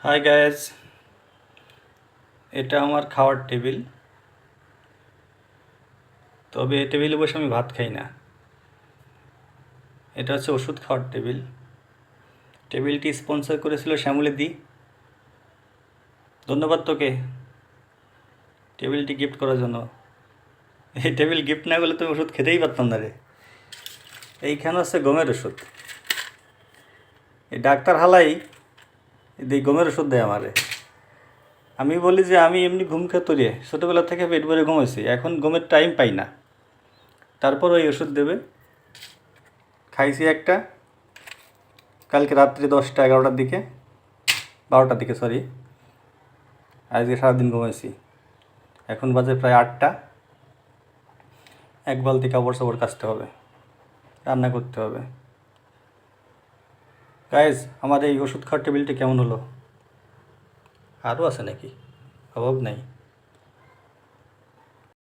Hi guys, এটা আমার খাওয়ার টেবিল। তবে এই টেবিলে বসে আমি ভাত খাই না। এটা হচ্ছে ওষুধ খাওয়ার টেবিল। টেবিলটি স্পন্সর করেছিল শ্যামলী দি। ধন্যবাদ তোকে টেবিলটি গিফট করার জন্য। এই টেবিল গিফট না করলে তুমি ওষুধ খেতেই পারতাম না রে। এইখানে হচ্ছে গমের ওষুধ। এই ডাক্তার হালাই এই গমের ওষুধ দেয় আমারে। আমি বলি যে আমি এমনি ঘুম খেতে রে, ছোটোবেলা থেকে পেট ভরে ঘুমাইছি, এখন ঘুমের টাইম পাই না। তারপর ওই ওষুধ দেবে। খাইছি একটা কালকে রাত্রি 10টা 11টার দিকে, 12টার দিকে সরি। আজকে সারাদিন ঘুমাইছি। এখন বাজে প্রায় 8টা। এক বালতি কাপড় সাপড় কাচতে হবে, রান্না করতে হবে। গাইজ, আমার এই ওষুধ খাওয়ার টেবিলটি কেমন হলো? আরও আছে নাকি? অভাব নাই।